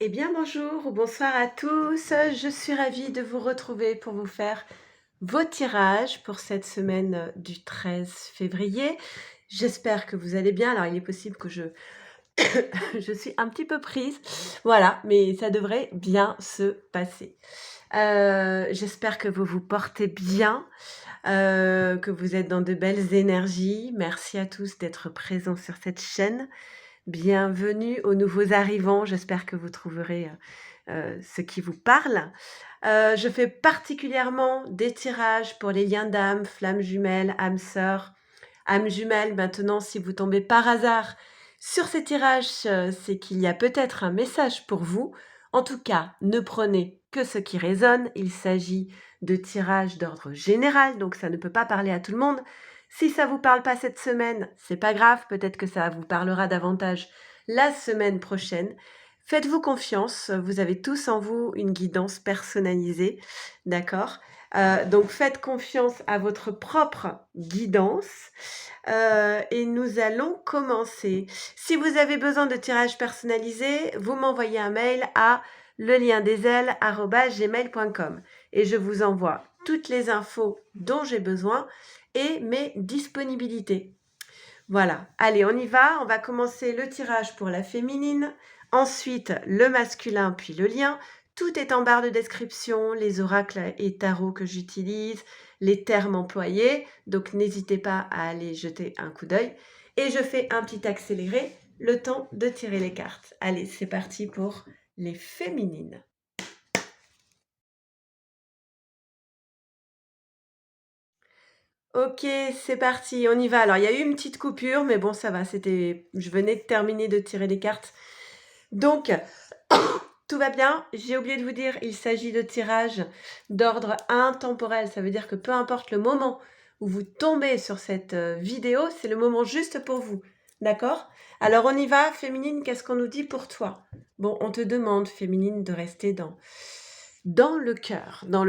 Eh bien bonjour ou bonsoir à tous, je suis ravie de vous retrouver pour vous faire vos tirages pour cette semaine du 13 février. J'espère que vous allez bien. Alors il est possible que je je suis un petit peu prise, voilà, mais ça devrait bien se passer. J'espère que vous vous portez bien, que vous êtes dans de belles énergies. Merci à tous d'être présents sur cette chaîne. Bienvenue aux nouveaux arrivants, j'espère que vous trouverez, ce qui vous parle. Je fais particulièrement des tirages pour les liens d'âme, flammes jumelles, âmes sœurs, âmes jumelles. Maintenant, si vous tombez par hasard sur ces tirages, c'est qu'il y a peut-être un message pour vous. En tout cas, ne prenez que ce qui résonne. Il s'agit de tirages d'ordre général, donc ça ne peut pas parler à tout le monde. Si ça vous parle pas cette semaine, c'est pas grave, peut-être que ça vous parlera davantage la semaine prochaine. Faites-vous confiance, vous avez tous en vous une guidance personnalisée, d'accord? Donc faites confiance à votre propre guidance, et nous allons commencer. Si vous avez besoin de tirage personnalisé, vous m'envoyez un mail à leliendesailes@gmail.com et je vous envoie toutes les infos dont j'ai besoin et mes disponibilités. Voilà, allez, on y va. On va commencer le tirage pour la féminine, ensuite le masculin, puis le lien. Tout est en barre de description, les oracles et tarots que j'utilise, les termes employés. Donc n'hésitez pas à aller jeter un coup d'œil. Et je fais un petit accéléré, le temps de tirer les cartes. Allez, c'est parti pour les féminines. Ok, c'est parti, on y va. Alors, il y a eu une petite coupure, mais bon, ça va, je venais de terminer de tirer les cartes. Donc, tout va bien. J'ai oublié de vous dire, il s'agit de tirages d'ordre intemporel. Ça veut dire que peu importe le moment où vous tombez sur cette vidéo, c'est le moment juste pour vous. D'accord? Alors, on y va. Féminine, qu'est-ce qu'on nous dit pour toi? Bon, on te demande, féminine, de rester dans le cœur, dans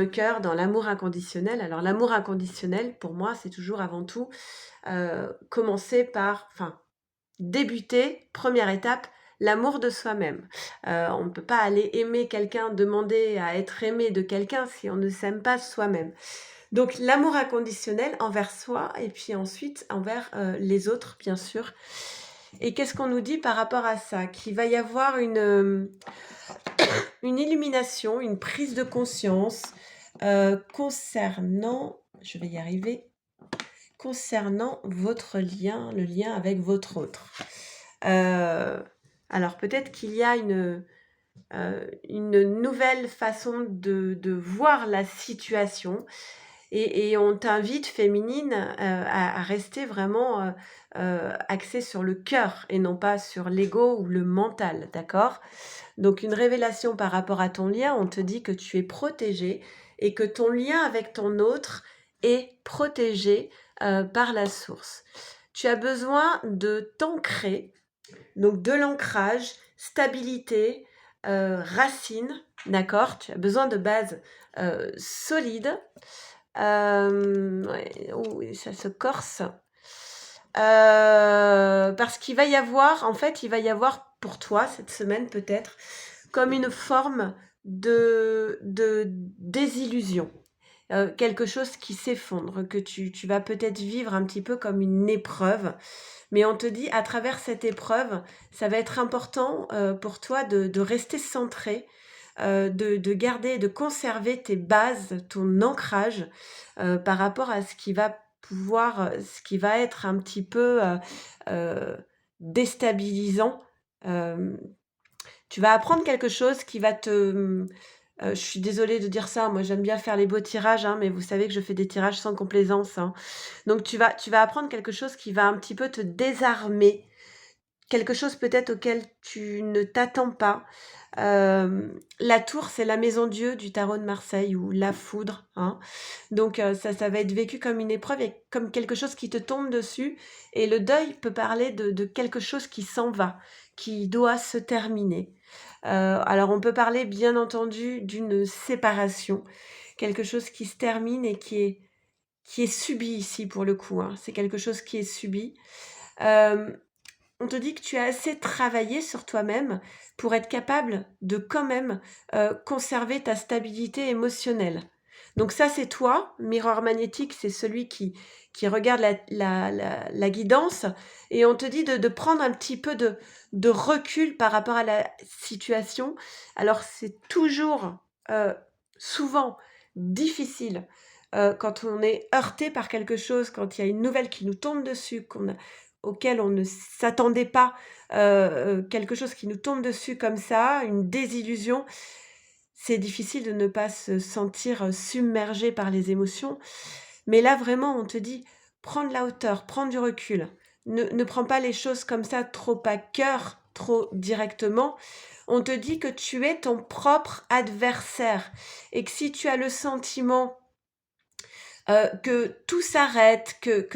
l'amour inconditionnel. Alors l'amour inconditionnel, pour moi, c'est toujours avant tout commencer par, enfin, débuter, première étape, l'amour de soi-même. On ne peut pas aller aimer quelqu'un, demander à être aimé de quelqu'un si on ne s'aime pas soi-même. Donc l'amour inconditionnel envers soi et puis ensuite envers les autres, bien sûr. Et qu'est-ce qu'on nous dit par rapport à ça? Qu'il va y avoir une illumination, une prise de conscience concernant, je vais y arriver, concernant votre lien, le lien avec votre autre. Alors peut-être qu'il y a une nouvelle façon de voir la situation et on t'invite, féminine, à rester vraiment axée sur le cœur et non pas sur l'ego ou le mental, d'accord? Donc une révélation par rapport à ton lien, on te dit que tu es protégée et que ton lien avec ton autre est protégé par la source. Tu as besoin de t'ancrer, donc de l'ancrage, stabilité, racine, d'accord? Tu as besoin de bases solides. Ouais, ouh, ça se corse. Parce qu'il va y avoir, en fait, il va y avoir pour toi cette semaine peut-être comme une forme de désillusion. Quelque chose qui s'effondre, que tu vas peut-être vivre un petit peu comme une épreuve. Mais on te dit, à travers cette épreuve, ça va être important pour toi de rester centré, de garder, de conserver tes bases, ton ancrage par rapport à ce qui va ce qui va être un petit peu déstabilisant. Euh, Tu vas apprendre quelque chose qui va je suis désolée de dire ça, moi j'aime bien faire les beaux tirages, hein, mais vous savez que je fais des tirages sans complaisance, hein. Donc tu vas apprendre quelque chose qui va un petit peu te désarmer, quelque chose peut-être auquel tu ne t'attends pas. La tour, c'est la maison Dieu du tarot de Marseille ou la foudre, hein. Donc ça va être vécu comme une épreuve et comme quelque chose qui te tombe dessus. Et le deuil peut parler de quelque chose qui s'en va, qui doit se terminer. Alors on peut parler bien entendu d'une séparation, quelque chose qui se termine et qui est subi ici pour le coup, hein. C'est quelque chose qui est subi. on te dit que tu as assez travaillé sur toi-même pour être capable de quand même conserver ta stabilité émotionnelle. Donc ça, c'est toi. Miroir magnétique, c'est celui qui regarde la guidance. Et on te dit de prendre un petit peu de recul par rapport à la situation. Alors, c'est toujours, souvent, difficile quand on est heurté par quelque chose, quand il y a une nouvelle qui nous tombe dessus, auquel on ne s'attendait pas, quelque chose qui nous tombe dessus comme ça, une désillusion. C'est difficile de ne pas se sentir submergé par les émotions. Mais là, vraiment, on te dit, prends de la hauteur, prends du recul. Ne prends pas les choses comme ça trop à cœur, trop directement. On te dit que tu es ton propre adversaire et que si tu as le sentiment que tout s'arrête, que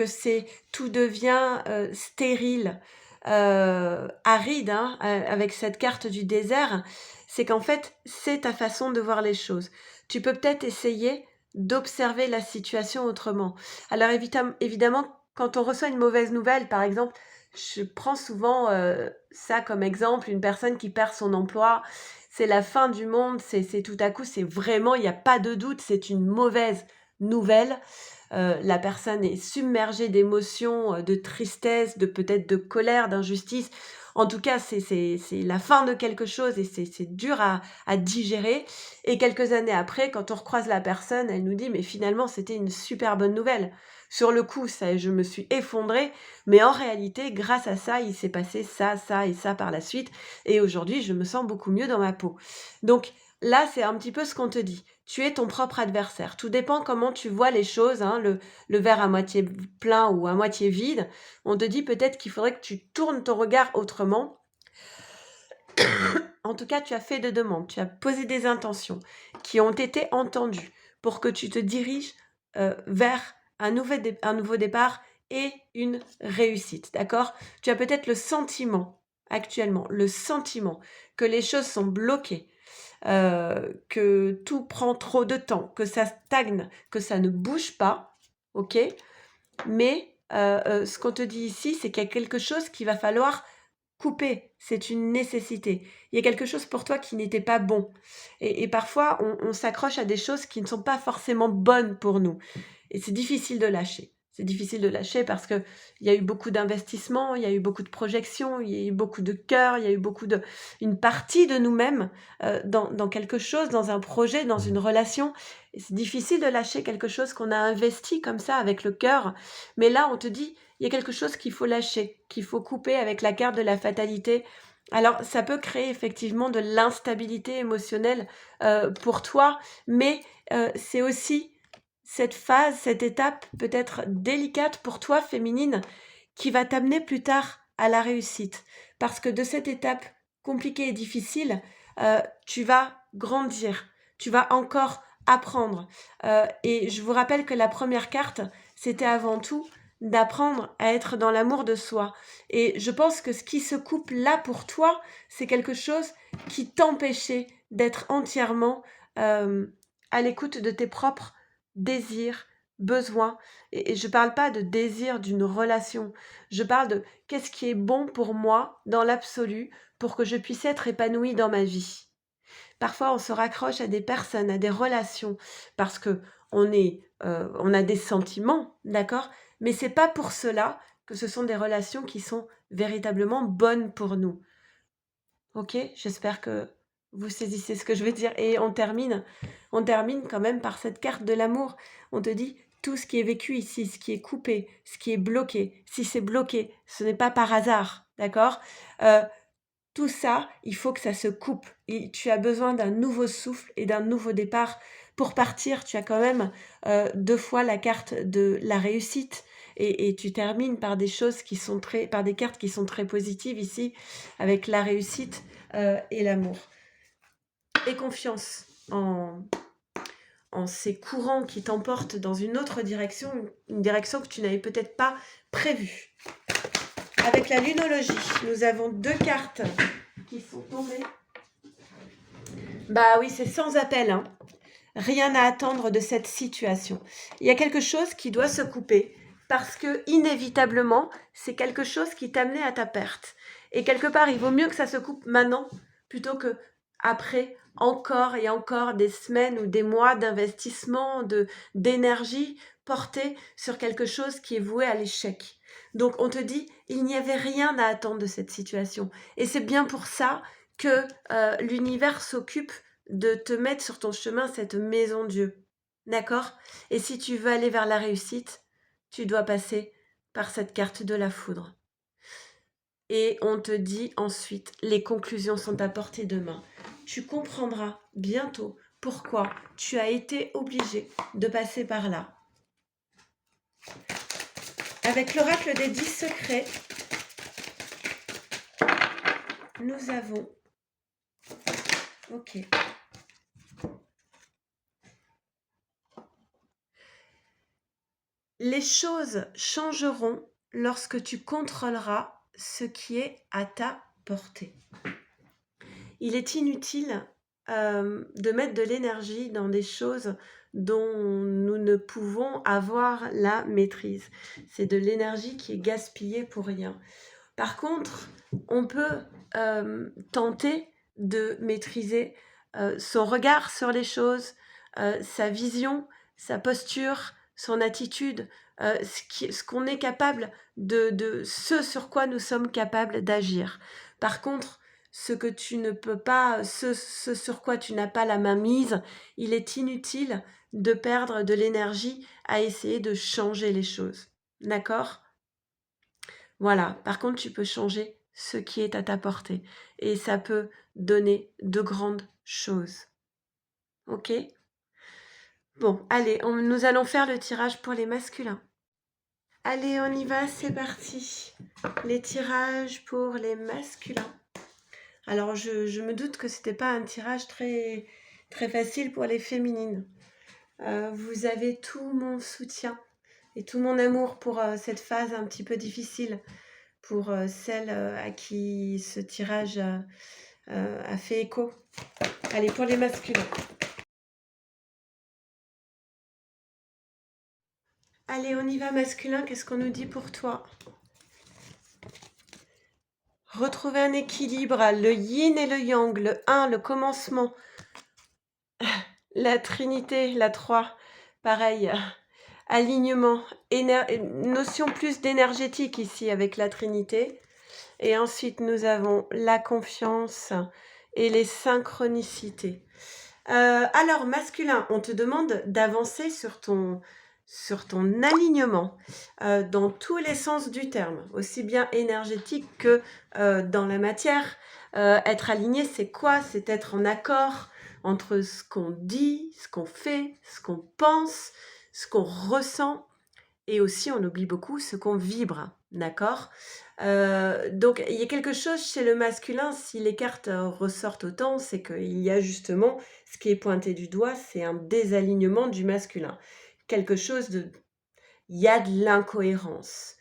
tout devient stérile, aride, hein, avec cette carte du désert, c'est qu'en fait, c'est ta façon de voir les choses. Tu peux peut-être essayer d'observer la situation autrement. Alors évidemment, quand on reçoit une mauvaise nouvelle, par exemple, je prends souvent ça comme exemple, une personne qui perd son emploi, c'est la fin du monde, c'est tout à coup, c'est vraiment, il n'y a pas de doute, c'est une mauvaise nouvelle. La personne est submergée d'émotions, de tristesse, de peut-être de colère, d'injustice. En tout cas, c'est la fin de quelque chose et c'est dur à digérer. Et quelques années après, quand on recroise la personne, elle nous dit: «Mais finalement, c'était une super bonne nouvelle. Sur le coup, ça je me suis effondrée, mais en réalité, grâce à ça, il s'est passé ça, ça et ça par la suite et aujourd'hui, je me sens beaucoup mieux dans ma peau». Donc là, c'est un petit peu ce qu'on te dit. Tu es ton propre adversaire. Tout dépend comment tu vois les choses, hein, le verre à moitié plein ou à moitié vide. On te dit peut-être qu'il faudrait que tu tournes ton regard autrement. En tout cas, tu as fait des demandes, tu as posé des intentions qui ont été entendues pour que tu te diriges vers un nouveau départ et une réussite, d'accord? Tu as peut-être le sentiment, actuellement, le sentiment que les choses sont bloquées, que tout prend trop de temps, que ça stagne, que ça ne bouge pas, OK? Mais ce qu'on te dit ici, c'est qu'il y a quelque chose qu'il va falloir couper. C'est une nécessité. Il y a quelque chose pour toi qui n'était pas bon et parfois on s'accroche à des choses qui ne sont pas forcément bonnes pour nous et c'est difficile de lâcher. C'est difficile de lâcher parce qu'il y a eu beaucoup d'investissements, il y a eu beaucoup de projections, il y a eu beaucoup de cœur, il y a eu une partie de nous-mêmes, dans quelque chose, dans un projet, dans une relation et c'est difficile de lâcher quelque chose qu'on a investi comme ça avec le cœur. Mais là, on te dit: «Il y a quelque chose qu'il faut lâcher, qu'il faut couper avec la carte de la fatalité». Alors ça peut créer effectivement de l'instabilité émotionnelle, pour toi, mais c'est aussi cette phase, cette étape peut-être délicate pour toi féminine, qui va t'amener plus tard à la réussite. Parce que de cette étape compliquée et difficile, tu vas grandir, tu vas encore apprendre. Et je vous rappelle que la première carte, c'était avant tout d'apprendre à être dans l'amour de soi. Et je pense que ce qui se coupe là pour toi, c'est quelque chose qui t'empêchait d'être entièrement à l'écoute de tes propres désirs, besoins. Et je ne parle pas de désir d'une relation. Je parle de qu'est-ce qui est bon pour moi dans l'absolu pour que je puisse être épanouie dans ma vie. Parfois, on se raccroche à des personnes, à des relations, parce que on a des sentiments, d'accord? Mais c'est pas pour cela que ce sont des relations qui sont véritablement bonnes pour nous. OK? J'espère que vous saisissez ce que je veux dire et on termine quand même par cette carte de l'amour. On te dit: «Tout ce qui est vécu ici, ce qui est coupé, ce qui est bloqué, si c'est bloqué, ce n'est pas par hasard». D'accord? Heu, Tout ça, il faut que ça se coupe et tu as besoin d'un nouveau souffle et d'un nouveau départ. Pour partir, tu as quand même, 2 fois la carte de la réussite et tu termines par par des cartes qui sont très positives ici, avec la réussite, et l'amour. Aie confiance en ces courants qui t'emportent dans une autre direction, une direction que tu n'avais peut-être pas prévue. Avec la lunologie, nous avons 2 cartes qui sont tombées. Bah oui, c'est sans appel, hein. Rien à attendre de cette situation. Il y a quelque chose qui doit se couper. parce que inévitablement, c'est quelque chose qui t'amenait à ta perte. Et quelque part, il vaut mieux que ça se coupe maintenant plutôt que après encore et encore des semaines ou des mois d'investissement, d'énergie portée sur quelque chose qui est voué à l'échec. Donc on te dit, il n'y avait rien à attendre de cette situation. Et c'est bien pour ça que l'univers s'occupe de te mettre sur ton chemin cette maison Dieu. D'accord? Et si tu veux aller vers la réussite, tu dois passer par cette carte de la foudre. Et on te dit ensuite, les conclusions sont à portée de main. Tu comprendras bientôt pourquoi tu as été obligé de passer par là. Avec l'oracle des 10 secrets, nous avons... Ok. Les choses changeront lorsque tu contrôleras ce qui est à ta portée. Il est inutile de mettre de l'énergie dans des choses dont nous ne pouvons avoir la maîtrise. C'est de l'énergie qui est gaspillée pour rien. Par contre, on peut tenter de maîtriser son regard sur les choses, sa vision, sa posture, son attitude, ce qu'on est capable de ce sur quoi nous sommes capables d'agir. Par contre, ce que tu ne peux pas, ce sur quoi tu n'as pas la main mise, il est inutile de perdre de l'énergie à essayer de changer les choses. D'accord ? Voilà, par contre, tu peux changer ce qui est à ta portée et ça peut donner de grandes choses. Ok? Bon, allez, nous allons faire le tirage pour les masculins. Allez, on y va, c'est parti. Les tirages pour les masculins. Alors, je me doute que c'était pas un tirage très, très facile pour les féminines. Vous avez tout mon soutien et tout mon amour pour cette phase un petit peu difficile, pour celles à qui ce tirage a fait écho. Allez, pour les masculins. Allez, on y va, masculin, qu'est-ce qu'on nous dit pour toi? Retrouver un équilibre, le yin et le yang, le 1, le commencement, la trinité, la 3, pareil, alignement, notion plus d'énergétique ici avec la trinité. Et ensuite, nous avons la confiance et les synchronicités. Alors, masculin, on te demande d'avancer sur ton alignement dans tous les sens du terme, aussi bien énergétique que dans la matière. Être aligné, c'est quoi? C'est être en accord entre ce qu'on dit, ce qu'on fait, ce qu'on pense, ce qu'on ressent, et aussi, on oublie beaucoup, ce qu'on vibre, d'accord? Donc, il y a quelque chose chez le masculin, si les cartes ressortent autant, c'est qu'il y a justement, ce qui est pointé du doigt, c'est un désalignement du masculin. Quelque chose de... Il y a de l'incohérence,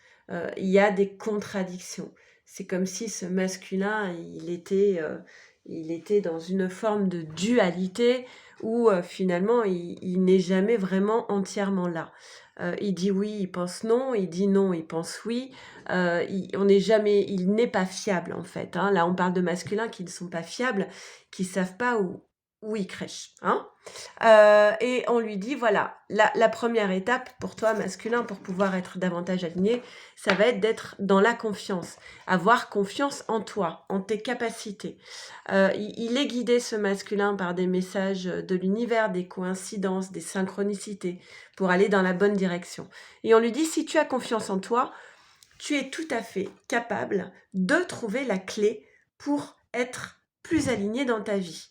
il y a des contradictions. C'est comme si ce masculin, il était dans une forme de dualité où finalement, il n'est jamais vraiment entièrement là. Il dit oui, il pense non, il dit non, il pense oui. Il n'est pas fiable en fait. Hein. Là, on parle de masculins qui ne sont pas fiables, qui savent pas où ils crèchent. Hein. Et on lui dit voilà, la première étape pour toi masculin pour pouvoir être davantage aligné, ça va être d'être dans la confiance, avoir confiance en toi, en tes capacités. Il est guidé ce masculin par des messages de l'univers, des coïncidences, des synchronicités pour aller dans la bonne direction. Et on lui dit si tu as confiance en toi, tu es tout à fait capable de trouver la clé pour être plus aligné dans ta vie.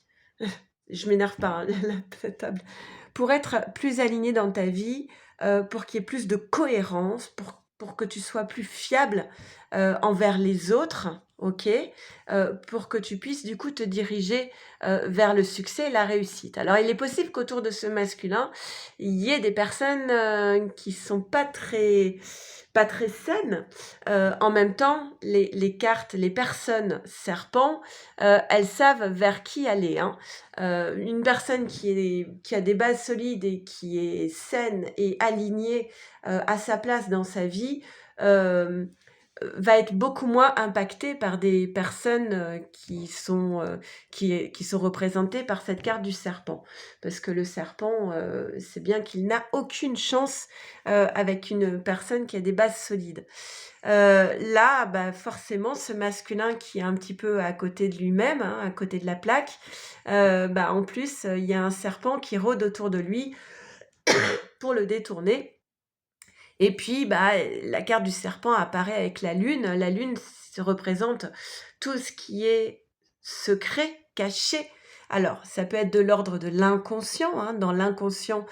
Je m'énerve pas, hein, la table. Pour être plus aligné dans ta vie, pour qu'il y ait plus de cohérence, pour que tu sois plus fiable envers les autres, ok, pour que tu puisses du coup te diriger vers le succès et la réussite. Alors il est possible qu'autour de ce masculin, il y ait des personnes qui sont pas très saines. En même temps, les cartes, les personnes serpents, elles savent vers qui aller, hein. Une personne qui a des bases solides et qui est saine et alignée à sa place dans sa vie, euh, va être beaucoup moins impactée par des personnes qui sont représentées par cette carte du serpent. Parce que le serpent, c'est bien qu'il n'a aucune chance avec une personne qui a des bases solides. Là, bah, forcément, ce masculin qui est un petit peu à côté de lui-même, hein, à côté de la plaque, bah, en plus, il y a un serpent qui rôde autour de lui pour le détourner. Et puis, bah, la carte du serpent apparaît avec la lune. La lune représente tout ce qui est secret, caché. Alors, ça peut être de l'ordre de l'inconscient, hein, dans l'inconscient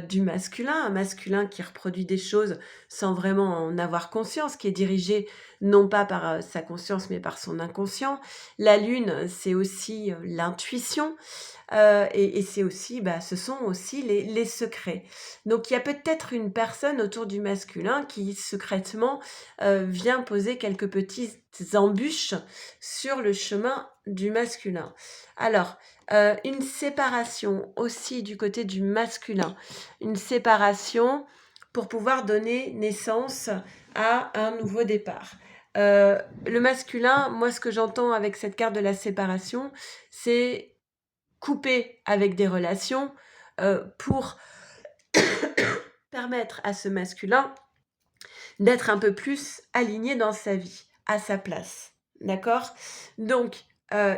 du masculin, un masculin qui reproduit des choses sans vraiment en avoir conscience, qui est dirigé non pas par sa conscience, mais par son inconscient. La lune, c'est aussi l'intuition. Et c'est aussi, bah, ce sont aussi les secrets. Donc il y a peut-être une personne autour du masculin qui secrètement vient poser quelques petites embûches sur le chemin du masculin. Alors, une séparation aussi du côté du masculin. Une séparation pour pouvoir donner naissance à un nouveau départ. Le masculin, moi ce que j'entends avec cette carte de la séparation, c'est couper avec des relations pour permettre à ce masculin d'être un peu plus aligné dans sa vie, à sa place. D'accord? Donc,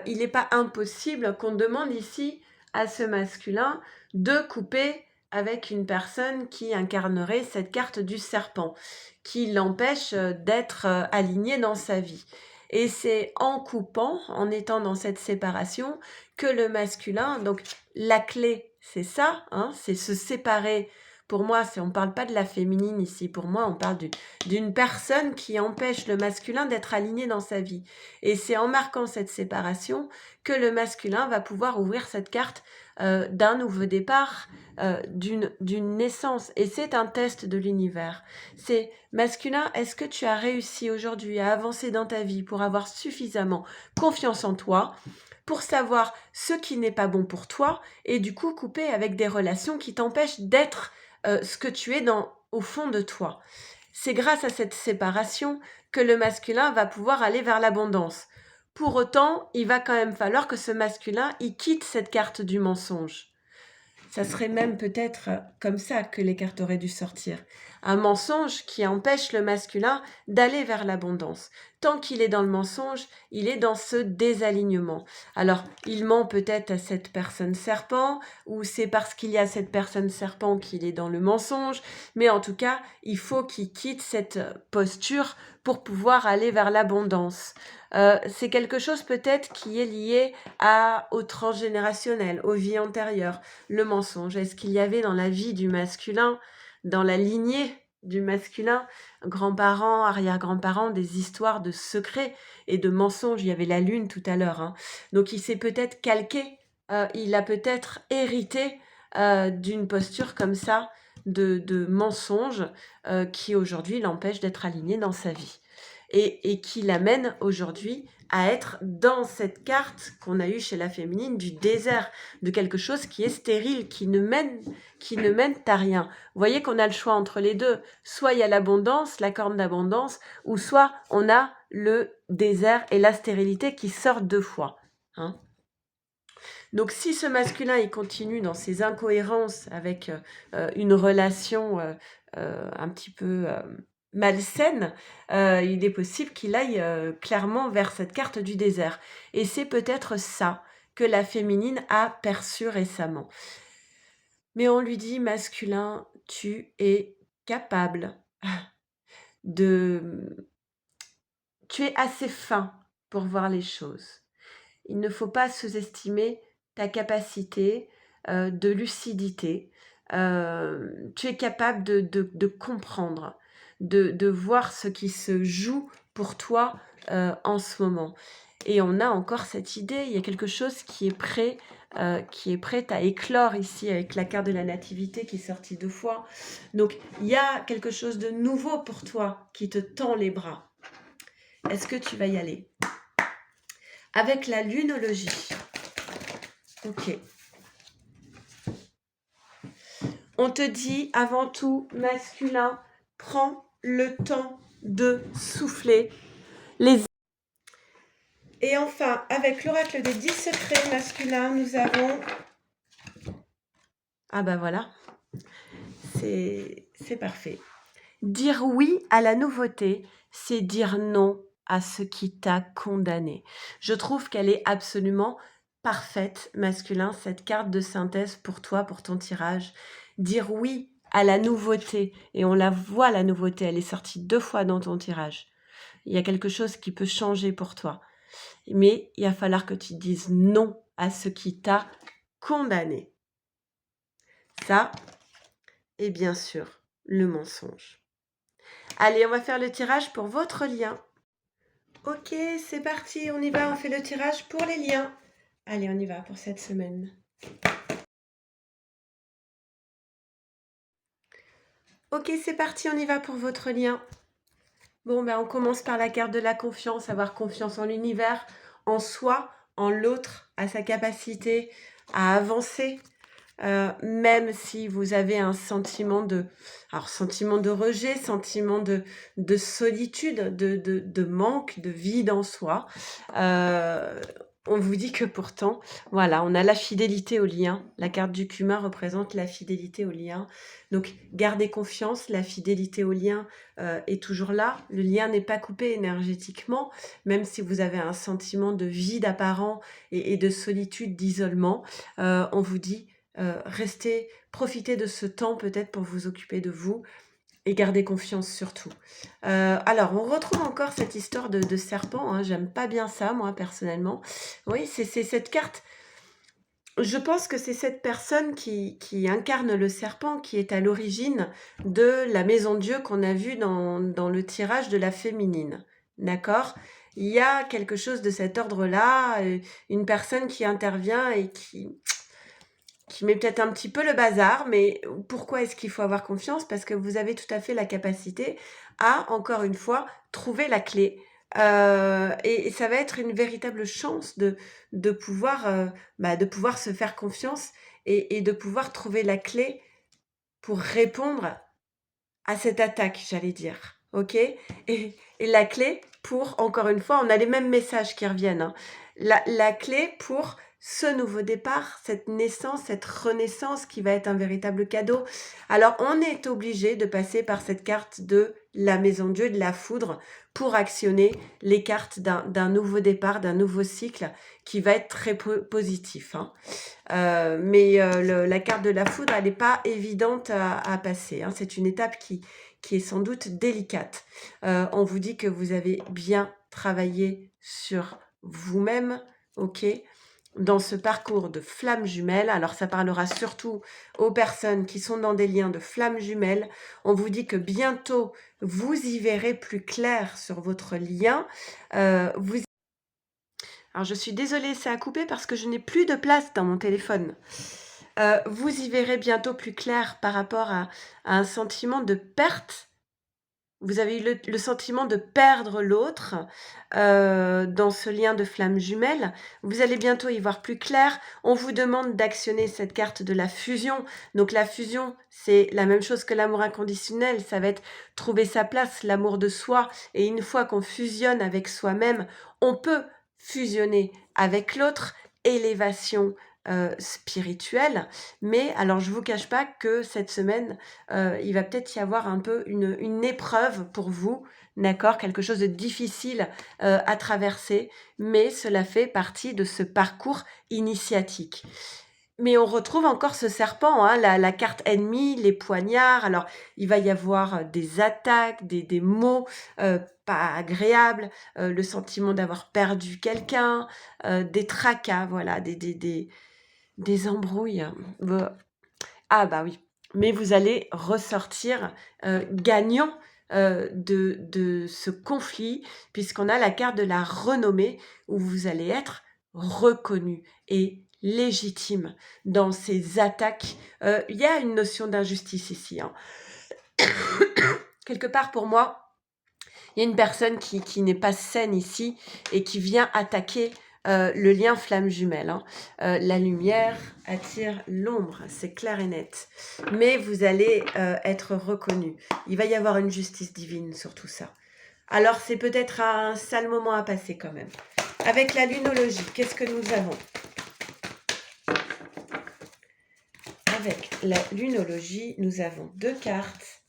il n'est pas impossible qu'on demande ici à ce masculin de couper avec une personne qui incarnerait cette carte du serpent, qui l'empêche d'être aligné dans sa vie. Et c'est en coupant, en étant dans cette séparation, que le masculin, donc la clé, c'est ça, hein, c'est se séparer. Pour moi, on ne parle pas de la féminine ici. Pour moi, on parle d'une personne qui empêche le masculin d'être aligné dans sa vie. Et c'est en marquant cette séparation que le masculin va pouvoir ouvrir cette carte d'un nouveau départ, d'une naissance. Et c'est un test de l'univers. C'est masculin, est-ce que tu as réussi aujourd'hui à avancer dans ta vie pour avoir suffisamment confiance en toi pour savoir ce qui n'est pas bon pour toi et du coup couper avec des relations qui t'empêchent d'être ce que tu es au fond de toi. C'est grâce à cette séparation que le masculin va pouvoir aller vers l'abondance. Pour autant, il va quand même falloir que ce masculin, il quitte cette carte du mensonge. Ça serait même peut-être comme ça que les cartes auraient dû sortir. Un mensonge qui empêche le masculin d'aller vers l'abondance. Tant qu'il est dans le mensonge, il est dans ce désalignement. Alors, il ment peut-être à cette personne serpent, ou c'est parce qu'il y a cette personne serpent qu'il est dans le mensonge, mais en tout cas, il faut qu'il quitte cette posture pour pouvoir aller vers l'abondance. C'est quelque chose peut-être qui est lié au transgénérationnel, aux vies antérieures. Le mensonge, est-ce qu'il y avait dans la vie du masculin, dans la lignée du masculin, grands-parents, arrière-grands-parents, des histoires de secrets et de mensonges? Il y avait la lune tout à l'heure, hein. Donc il s'est peut-être calqué, il a peut-être hérité d'une posture comme ça de mensonge qui aujourd'hui l'empêche d'être aligné dans sa vie et qui l'amène aujourd'hui à être dans cette carte qu'on a eue chez la féminine du désert, de quelque chose qui est stérile, qui ne mène à rien. Vous voyez qu'on a le choix entre les deux. Soit il y a l'abondance, la corne d'abondance, ou soit on a le désert et la stérilité qui sortent deux fois. Hein. Donc si ce masculin il continue dans ses incohérences avec une relation un petit peu malsaine, il est possible qu'il aille clairement vers cette carte du désert. Et c'est peut-être ça que la féminine a perçu récemment. Mais on lui dit, masculin, tu es capable de... Tu es assez fin pour voir les choses. Il ne faut pas sous-estimer ta capacité de lucidité. Tu es capable de comprendre, de voir ce qui se joue pour toi en ce moment. Et on a encore cette idée, il y a quelque chose qui est prêt à éclore ici avec la carte de la nativité qui est sortie 2 fois. Donc, il y a quelque chose de nouveau pour toi qui te tend les bras. Est-ce que tu vas y aller? Avec la lunologie. Ok. On te dit avant tout, masculin, prends le temps de souffler. Et enfin, avec l'oracle des 10 secrets masculins, nous avons... Ah bah voilà, c'est parfait. Dire oui à la nouveauté, c'est dire non à ce qui t'a condamné. Je trouve qu'elle est absolument parfaite, masculin, cette carte de synthèse pour toi, pour ton tirage. Dire oui à la nouveauté, et on la voit la nouveauté, elle est sortie 2 fois dans ton tirage. Il y a quelque chose qui peut changer pour toi. Mais il va falloir que tu dises non à ce qui t'a condamné. Ça, et bien sûr, le mensonge. Allez, on va faire le tirage pour votre lien. Ok, c'est parti, on y va, on fait le tirage pour les liens. Allez, on y va pour cette semaine. Ok, c'est parti, on y va pour votre lien. Bon, ben on commence par la carte de la confiance, avoir confiance en l'univers, en soi, en l'autre, à sa capacité à avancer, même si vous avez un sentiment de rejet, sentiment de solitude, de manque, de vide en soi. On vous dit que pourtant, voilà, on a la fidélité au lien. La carte du cumin représente la fidélité au lien. Donc, gardez confiance, la fidélité au lien est toujours là. Le lien n'est pas coupé énergétiquement, même si vous avez un sentiment de vide apparent et de solitude, d'isolement. On vous dit, restez, profitez de ce temps peut-être pour vous occuper de vous et gardez confiance surtout. Alors, on retrouve encore cette histoire de serpent, hein. J'aime pas bien ça, moi, personnellement. Oui, c'est cette carte. Je pense que c'est cette personne qui incarne le serpent qui est à l'origine de la maison Dieu qu'on a vue dans le tirage de la féminine. D'accord? Il y a quelque chose de cet ordre-là, une personne qui intervient et qui met peut-être un petit peu le bazar, mais pourquoi est-ce qu'il faut avoir confiance? Parce que vous avez tout à fait la capacité à, encore une fois, trouver la clé. Et ça va être une véritable chance de pouvoir, de pouvoir se faire confiance et de pouvoir trouver la clé pour répondre à cette attaque, j'allais dire. OK? Et la clé pour, encore une fois, on a les mêmes messages qui reviennent, hein. La clé pour ce nouveau départ, cette naissance, cette renaissance qui va être un véritable cadeau. Alors, on est obligé de passer par cette carte de la maison Dieu, de la foudre, pour actionner les cartes d'un nouveau départ, d'un nouveau cycle qui va être très positif, hein. Mais la carte de la foudre, elle n'est pas évidente à passer, hein. C'est une étape qui est sans doute délicate. On vous dit que vous avez bien travaillé sur vous-même, ok, dans ce parcours de flammes jumelles. Alors ça parlera surtout aux personnes qui sont dans des liens de flammes jumelles. On vous dit que bientôt, vous y verrez plus clair sur votre lien. Alors je suis désolée, ça a coupé parce que je n'ai plus de place dans mon téléphone. Vous y verrez bientôt plus clair par rapport à un sentiment de perte. Vous avez eu le sentiment de perdre l'autre dans ce lien de flamme jumelle. Vous allez bientôt y voir plus clair. On vous demande d'actionner cette carte de la fusion. Donc la fusion, c'est la même chose que l'amour inconditionnel. Ça va être trouver sa place, l'amour de soi. Et une fois qu'on fusionne avec soi-même, on peut fusionner avec l'autre. Élévation spirituelle. Mais alors je vous cache pas que cette semaine, il va peut-être y avoir un peu une épreuve pour vous, d'accord? Quelque chose de difficile à traverser, mais cela fait partie de ce parcours initiatique. Mais on retrouve encore ce serpent, hein, la carte ennemie, les poignards. Alors, il va y avoir des attaques, des mots pas agréables, le sentiment d'avoir perdu quelqu'un, des tracas, voilà, des embrouilles. Ah bah oui, mais vous allez ressortir gagnant de ce conflit, puisqu'on a la carte de la renommée, où vous allez être reconnu et légitime dans ces attaques. Il y a une notion d'injustice ici, hein. Quelque part, pour moi, il y a une personne qui n'est pas saine ici et qui vient attaquer le lien flamme jumelle, hein. La lumière attire l'ombre, c'est clair et net. Mais vous allez être reconnu. Il va y avoir une justice divine sur tout ça. Alors c'est peut-être un sale moment à passer quand même. Avec la lunologie, qu'est-ce que nous avons? Avec la lunologie, nous avons 2 cartes.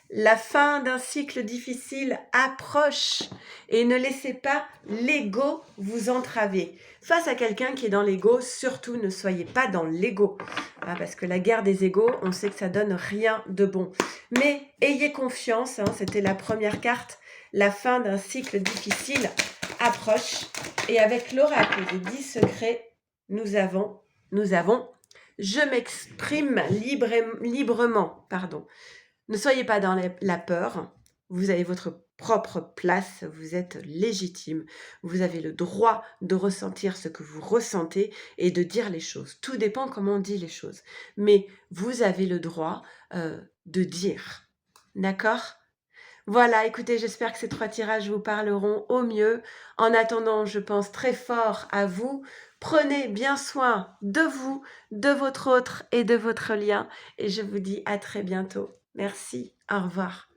La fin d'un cycle difficile approche et ne laissez pas l'ego vous entraver. Face à quelqu'un qui est dans l'ego, surtout ne soyez pas dans l'ego. Ah, parce que la guerre des égos, on sait que ça donne rien de bon. Mais ayez confiance, hein, c'était la première carte. La fin d'un cycle difficile approche. Et avec l'oracle des 10 secrets, nous avons je m'exprime librement, pardon. Ne soyez pas dans la peur, vous avez votre propre place, vous êtes légitime, vous avez le droit de ressentir ce que vous ressentez et de dire les choses. Tout dépend comment on dit les choses, mais vous avez le droit de dire. D'accord ? Voilà, écoutez, j'espère que ces 3 tirages vous parleront au mieux. En attendant, je pense très fort à vous. Prenez bien soin de vous, de votre autre et de votre lien. Et je vous dis à très bientôt. Merci, au revoir.